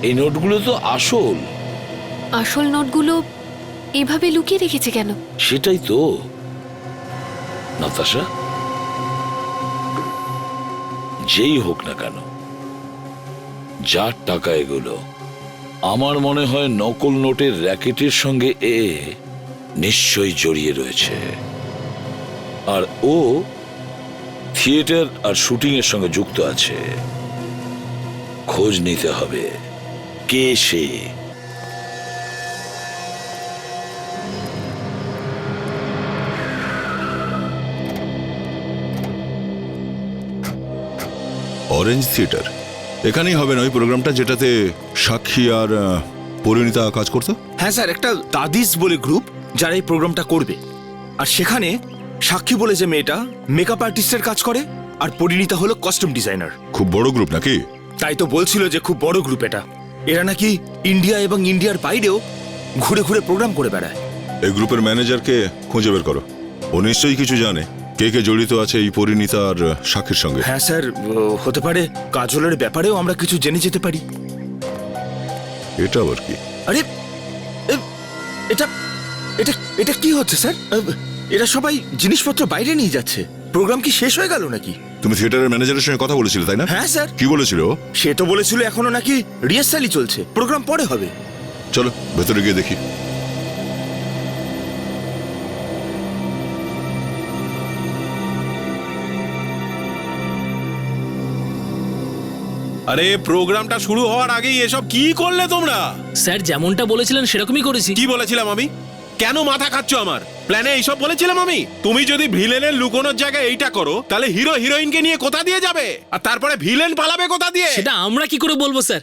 এই নোটগুলো তো আসল। আসল নোটগুলো এভাবে লুকিয়ে রেখেছে কেন? সেটাই তো নাতাশা, যেই হোক না কেন, যার টাকা এগুলো, আমার মনে হয় নকল নোটের র্যাকেটের সঙ্গে এ নিশ্চয়ই জড়িয়ে রয়েছে। আর ও থিয়েটার আর শুটিং এর সঙ্গে যুক্ত আছে। খোঁজ নিতে হবে কে সে। অরেঞ্জ থিয়েটার, এখানেই হবে না ওই প্রোগ্রামটা যেটাতে সাক্ষী আর পরিণীতা কাজ করতো? হ্যাঁ স্যার, একটা দাদিস বলে গ্রুপ যারা এই প্রোগ্রামটা করবে। আর সেখানে সাক্ষী বলে যে মেয়েটা মেকআপ আর্টিস্টের কাজ করে, আর পরিণীতা হলো কস্টিউম ডিজাইনার। খুব বড় গ্রুপ নাকি? তাই তো বলছিল যে খুব বড় গ্রুপ এটা। এরা নাকি ইন্ডিয়া এবং ইন্ডিয়ার বাইরেও ঘুরে ঘুরে প্রোগ্রাম করে বেড়ায়। এই গ্রুপের ম্যানেজারকে খুঁজে বের করো। ও নিশ্চয়ই কিছু জানে কে কে জড়িত আছে এই পরিণীতা আর সাক্ষীর সঙ্গে। হ্যাঁ স্যার, হতে পারে কাজলের ব্যাপারেও আমরা কিছু জেনে যেতে পারি। এটা আবার কি? আরে এটা এটা এটা কি হচ্ছে স্যার? এরা সবাই জিনিসপত্র বাইরে নিয়ে যাচ্ছে। প্রোগ্রাম কি শেষ হয়ে গেল নাকি? তুমি থিয়েটারের ম্যানেজারের সঙ্গে কথা বলেছিলে তাই না? হ্যাঁ স্যার। কি বলেছিল ও? সে তো বলেছিল এখনো নাকি রিহার্সালই চলছে, প্রোগ্রাম পরে হবে। চলো ভেতরে গিয়ে দেখি। আরে প্রোগ্রামটা শুরু হওয়ার আগেই এসব কি করলে তোমরা? স্যার যেমনটা বলেছিলেন সেরকমই করেছি। কি বলেছিলাম আমি? কেন মাথা খাচ্ছ আমার? প্ল্যানে এইসব বলেছিলাম আমি? তুমি যদি ভিলেনের লুকোনোর জায়গায় এইটা করো তাহলে হিরো হিরোইনকে নিয়ে কোথা দিয়ে যাবে? আর তারপরে ভিলেন পালাবে কোথা দিয়ে? সেটা আমরা কি করে বলবো স্যার?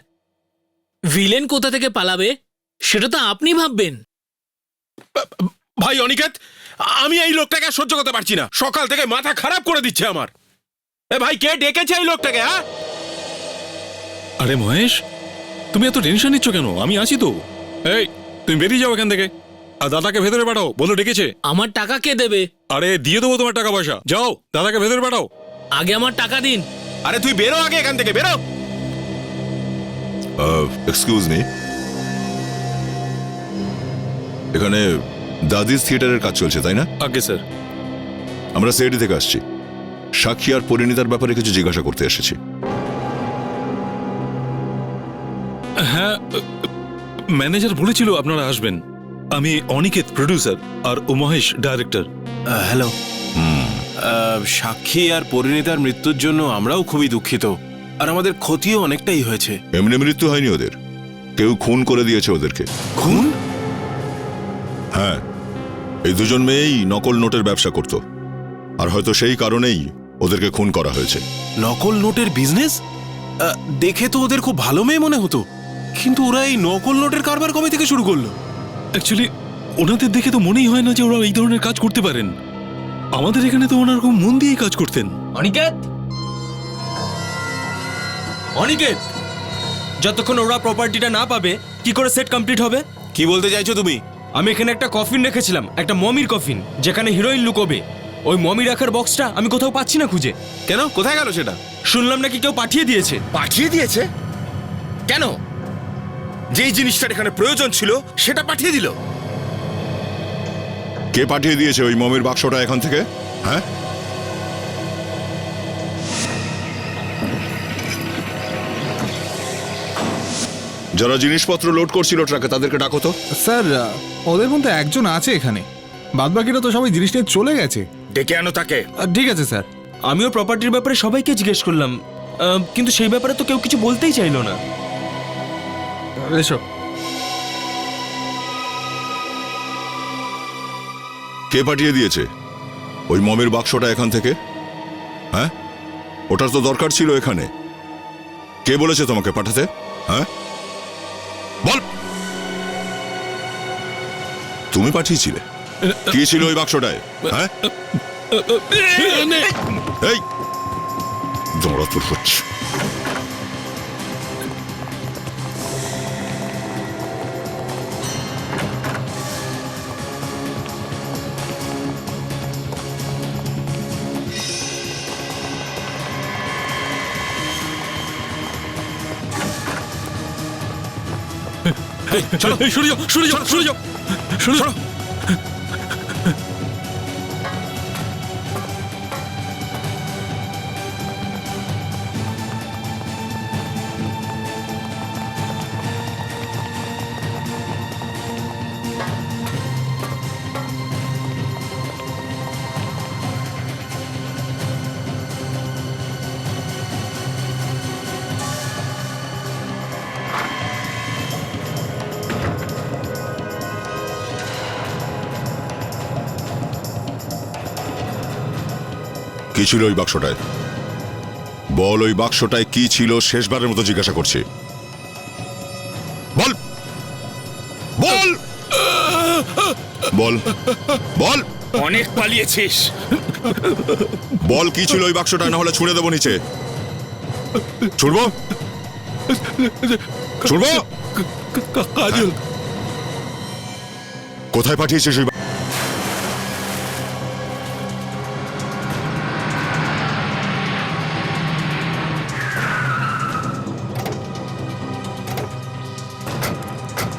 ভিলেন কোথা থেকে পালাবে সেটা তো আপনি ভাববেন। ভাই অনিকেত, আমি এই লোকটাকে আর সহ্য করতে পারছি না। সকাল থেকে মাথা খারাপ করে দিচ্ছে আমার। এ ভাই, কে ডেকেছে এই লোকটাকে? হ্যাঁ, আরে মহেশ, তুমি এত টেনশন নিচ্ছ কেন? আমি আছি তো। এই, তুমি বেরিয়ে যাও এখান থেকে, আর দাদাকে ভেতরে পাঠাও। বলো ডেকেছে। আমার টাকা কে দেবে? আরে দিয়ে দেবো তোমার টাকা পয়সা। যাও দাদাকে ভেতরে পাঠাও। আগে আমার টাকা দিন। আরে তুই বেরো আগে এখান থেকে, বেরো। এক্সকিউজ মি, এখানে দাদিস থিয়েটারের কাজ চলছে তাই না? আগে স্যার। আমরা সিআইডি থেকে আসছি। সাক্ষী আর পরিণীতার ব্যাপারে কিছু জিজ্ঞাসা করতে এসেছি। হ্যাঁ, ম্যানেজার বলেছিল আপনারা আসবেন। আমি অনিকেত প্রডিউসার আর ও মহেশ ডাইরেক্টর। হ্যালো। সাক্ষী আর পরিণীতার মৃত্যুর জন্য আমরাও খুবই দুঃখিত, আর আমাদের ক্ষতিও অনেকটাই হয়েছে। এমনি মৃত্যু হয়নি ওদের, কেউ খুন করে দিয়েছে ওদেরকে। খুন? হ্যাঁ, এই দুজন মেয়েই নকল নোটের ব্যবসা করত, আর হয়তো সেই কারণেই ওদেরকে খুন করা হয়েছে। নকল নোটের বিজনেস? দেখে তো ওদের খুব ভালো মেয়ে মনে হতো, কিন্তু ওরা এই নকল নোটের কারবার কবে থেকে শুরু করলো? অ্যাকচুয়ালি ওনাদের দেখে তো মনেই হয় না যে ওরা এই ধরনের কাজ করতে পারেন। আমাদের এখানে তো ওনার খুব মন দিয়েই কাজ করতেন। অনিকেত, অনিকেত, যতক্ষণ ওরা প্রপার্টিটা না পাবে কি করে সেট কমপ্লিট হবে? কি বলতে চাইছো তুমি? আমি এখানে একটা কফিন রেখেছিলাম, একটা মমির কফিন, যেখানে হিরোইন লুকোবে। ওই মমি রাখার বক্সটা আমি কোথাও পাচ্ছি না খুঁজে। কেন, কোথায় গেল সেটা? শুনলাম নাকি কেউ পাঠিয়ে দিয়েছে। পাঠিয়ে দিয়েছে? কেন? যেই জিনিসটার এখানে প্রয়োজন ছিল সেটা পাঠিয়ে দিল। কে পাঠিয়ে দিয়েছে ওই মমির বাক্সটা এখান থেকে? হ্যাঁ, যারা জিনিসপত্র লোড করছিল ট্রাকে তাদেরকে ডাকো তো। স্যার, ওদের মধ্যে একজন আছে এখানে, বাদবাকিরা তো সবাই জিনিস নিয়ে চলে গেছে। ডেকে আনো তাকে। ঠিক আছে স্যার। আমিও প্রপার্টির ব্যাপারে সবাইকে জিজ্ঞেস করলাম, কিন্তু সেই ব্যাপারে তো কেউ কিছু বলতেই চাইলো না। এসো। কে পাঠিয়ে দিয়েছে ওই মমির বাক্সটা এখান থেকে? হ্যাঁ, ওটার তো দরকার ছিল এখানে। কে বলেছে তোমাকে পাঠাতে? হ্যাঁ বল। তুমি পাঠিয়েছিলে? কি ছিল ওই বাক্সটায়? হ্যাঁ, এই দৌড়াতুর হচ্ছে। চলো সরে যাও, সরে যাও, সরে যাও, সরে যাও। কি ছিল ওই বাক্সটায়? বল, ওই বাক্সটায় কি ছিল? শেষবারের মতো জিজ্ঞাসা করছি, বল বল বল বল। অনেক পালিয়েছিস, বল কি ছিল ওই বাক্সটায়, না হলে ছুঁড়ে দেবো নিচে। ছুড়বো? ছুড়বো? কাজল কোথায় পাঠিয়েছিস ওই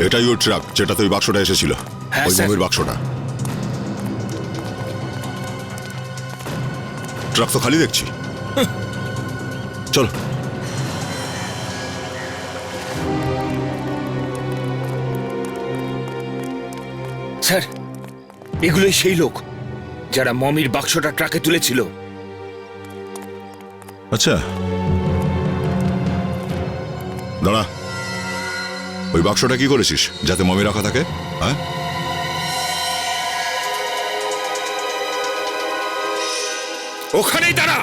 এটাই ওই ট্রাক যেটাতে ওই বাক্সটা এসেছিল, হ্যাঁ, ওই স্যার। মমির বাক্সটা। ট্রাক তো খালি দেখছি। চলো। স্যার, এগুলোই সেই লোক যারা মমির বাক্সটা ট্রাকে তুলেছিল। আচ্ছা, দাঁড়া। ওই বাক্সটা কি করেছিস যাতে মমি রাখা থাকে? হ্যাঁ, ওখানেই দাঁড়া,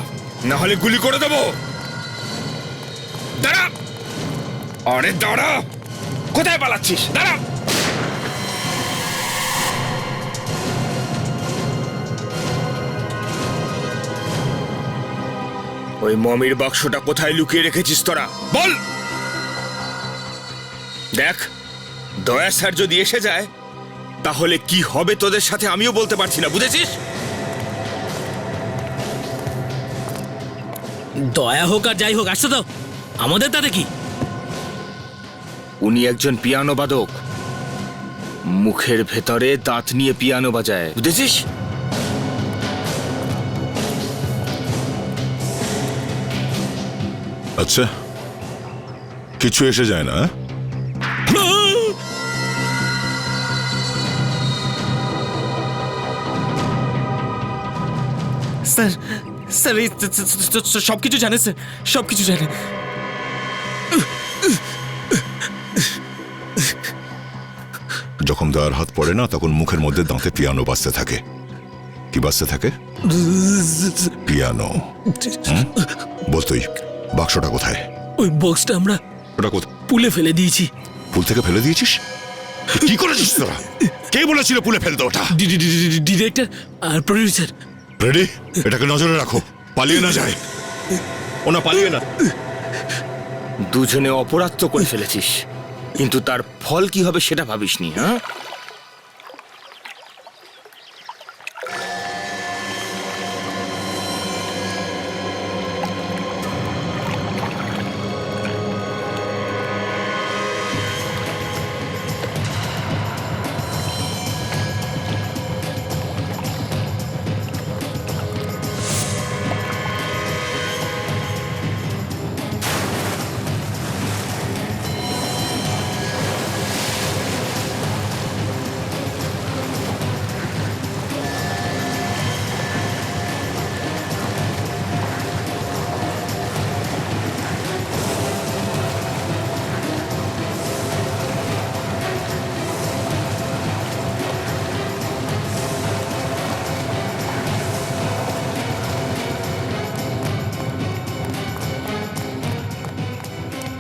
না হলে গুলি করে দেবো। দাঁড়া, আরে দাঁড়া, কোথায় পালাচ্ছিস? দাঁড়া। ওই মমির বাক্সটা কোথায় লুকিয়ে রেখেছিস তোরা? বল। দেখ, দয়া স্যার যদি এসে যায় তাহলে কি হবে তোদের সাথে আমিও বলতে পারছি না, বুঝেছিস? দয়া হোক আর যাই হোক, আসতে দাও, আমাদের তাতে কি? উনি একজন পিয়ানো বাদক, মুখের ভেতরে দাঁত নিয়ে পিয়ানো বাজায়, বুঝেছিস? আচ্ছা, কিছু এসে যায় না? স্যার, স্যার এই সবকিছু জানে স্যার, সবকিছু জানে। যখন দয়ার হাত পড়ে না তখন মুখের মধ্যে দাঁতে পিয়ানো বাজতে থাকে। কি বাজতে থাকে? পিয়ানো। বল তুই, বাক্সটা কোথায়? ওই বক্সটা আমরা ওটা কোথায়? পুলে ফেলে দিয়েছি। পুল থেকে ফেলে দিয়েছিস? কি করেছিস তোরা? কে বলেছিল পুলে ফেলতে ওটা? ডিরেক্টর আর প্রডিউসার। রেডি, এটাকে নজরে রাখো, পালিয়ে না যায়। ওনা পালিয়ে না। দুজনে অপরাধ তো করে ফেলেছিস, কিন্তু তার ফল কি হবে সেটা ভাবিসনি, হ্যাঁ?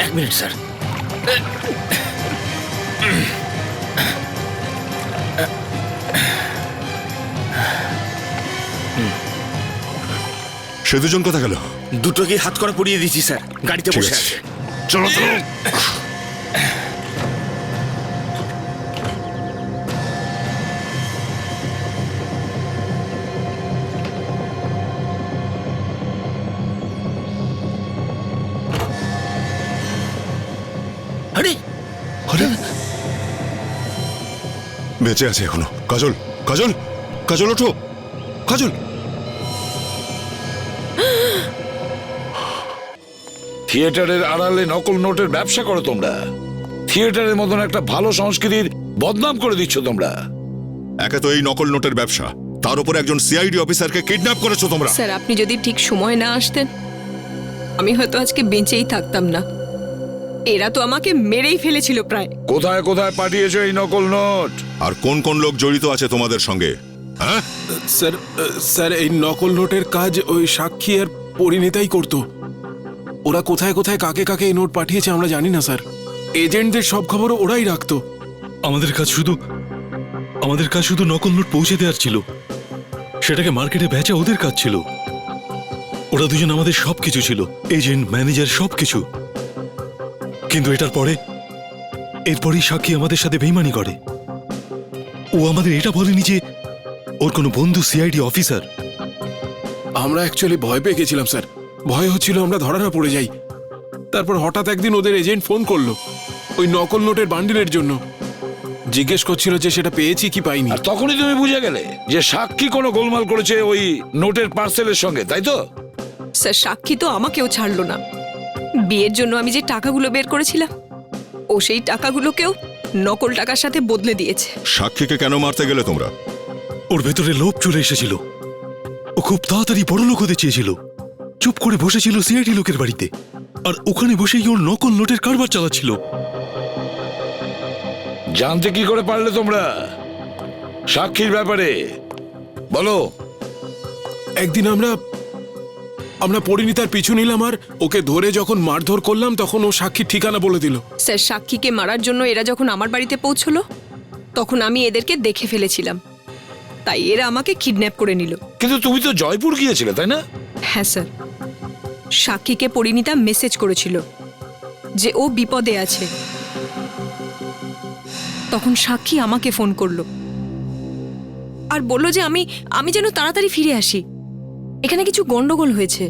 এক মিনিট স্যার। সে দুজন কথা গেল? দুটোকে হাত করা পরিয়ে দিয়েছি স্যার, গাড়িতে ঠিক বসে আছে। আছে। চলো চলো। আরে আরে, বেঁচে আছে এখনো। কাজল, কাজল, কাজল ওঠো, কাজল। থিয়েটারের আড়ালে নকল নোটের ব্যবসা করো তোমরা। থিয়েটারের মতন একটা ভালো সংস্কৃতির বদনাম করে দিচ্ছ তোমরা। একে তো এই নকল নোটের ব্যবসা, তার উপরে একজন সিআইডি অফিসারকে কিডন্যাপ করেছো তোমরা। স্যার, আপনি যদি ঠিক সময় না আসতেন আমি হয়তো আজকে বেঁচেই থাকতাম না। এরা তো আমাকে মেরেই ফেলেছিল প্রায়। কোথায় কোথায় পাঠিয়েছো এই নকল নোট? আর কোন কোন লোক জড়িত আছে তোমাদের সঙ্গে? হ্যাঁ স্যার, স্যার এই নকল নোটের কাজ ওই সাক্ষী আর পরিণীতাই করতো। ওরা কোথায় কোথায় কাকে কাকে এই নোট পাঠিয়েছে আমরা জানি না স্যার। এজেন্টদের সব খবরও ওরাই রাখতো। আমাদের কাজ শুধু নকল নোট পৌঁছে দেওয়ার ছিল, সেটাকে মার্কেটে বেচা ওদের কাজ ছিল। ওরা দুজন আমাদের সবকিছু ছিল, এজেন্ট, ম্যানেজার, সবকিছু। কিন্তু এটার পরে এরপরই সাক্ষী আমাদের সাথে বেইমানি করে। ও আমাদের এটা বলেনি যে ওর কোনো বন্ধু সিআইডি অফিসার। আমরা অ্যাকচুয়ালি ভয় পেয়ে গেছিলাম স্যার, ভয় হচ্ছিল আমরা ধরা না পড়ে যাই। তারপর হঠাৎ একদিন ওদের এজেন্ট ফোন করলো ওই নকল নোটের বান্ডিলের জন্য, জিজ্ঞেস করছিল যে সেটা পেয়েছি কি পাইনি। আর তখনই তুমি বুঝে গেলে যে সাক্ষী কোনো গোলমাল করেছে ওই নোটের পার্সেলের সঙ্গে, তাই তো? স্যার সাক্ষী তো আমাকেও ছাড়লো না। বিয়ের জন্য আমি যে টাকাগুলো বের করেছিলাম ও সেই টাকাগুলোকেও নকল টাকার সাথে বদলে দিয়েছে। সাক্ষীকে কেন মারতে গেলে তোমরা? ওর ভেতরে লোভ চলে এসেছিল। ও খুব তাড়াতাড়ি বড় লোক হতে চেয়েছিল। চুপ করে বসেছিল সিআইডি লোকের বাড়িতে, আর ওখানে বসেই ওর নকল নোটের কারবার চালাচ্ছিল। জানতে কি করে পারলে তোমরা সাক্ষীর ব্যাপারে? বলো। একদিন আমরা পরিণীতার পিছু নিলাম আর ওকে ধরে যখন মারধর করলাম তখন ও সাক্ষীর ঠিকানা বলে দিল। স্যার সাক্ষীকে মারার জন্য এরা যখন আমার বাড়িতে পৌঁছলো তখন আমি এদেরকে দেখে ফেলেছিলাম, তাই এরা আমাকে কিডন্যাপ করে নিল। কিন্তু তুমি তো জয়পুর গিয়েছিলে, তাই না? হ্যাঁ স্যার, সাক্ষীকে পরিণীতা মেসেজ করেছিল যে ও বিপদে আছে। তখন সাক্ষী আমাকে ফোন করলো আর বলল যে আমি যেন তাড়াতাড়ি ফিরে আসি, এখানে কিছু গন্ডগোল হয়েছে।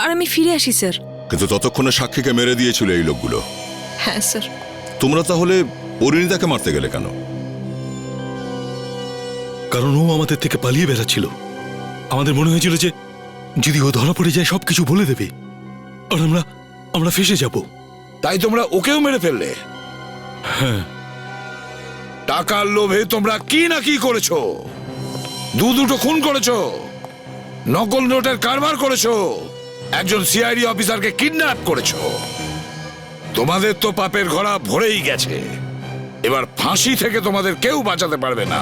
আর আমি ফিরে আসি স্যার। কিন্তু ততক্ষণে সাক্ষীকে মেরে দিয়েছিল এই লোকগুলো। হ্যাঁ স্যার। তোমরা তাহলে পরিণীতাকে মারতে গেলে কেন? কারণ ও আমাদের থেকে পালিয়ে বেড়াচ্ছিল। আমাদের মনে হয়েছিল যে যদি ও ধরা পড়ে যায় সবকিছু বলে দেবে আর আমরা ফেঁসে যাব। তাই তোমরা ওকেও মেরে ফেললে? হ্যাঁ। টাকার লোভে তোমরা কি না কি করেছো। দুটো খুন করেছো, নকল নোটের কারবার করেছো, একজন সিআইডি অফিসারকে কিডন্যাপ করেছো। তোমাদের তো পাপের ঘোড়া ভরেই গেছে। এবার ফাঁসি থেকে তোমাদের কেউ বাঁচাতে পারবে না।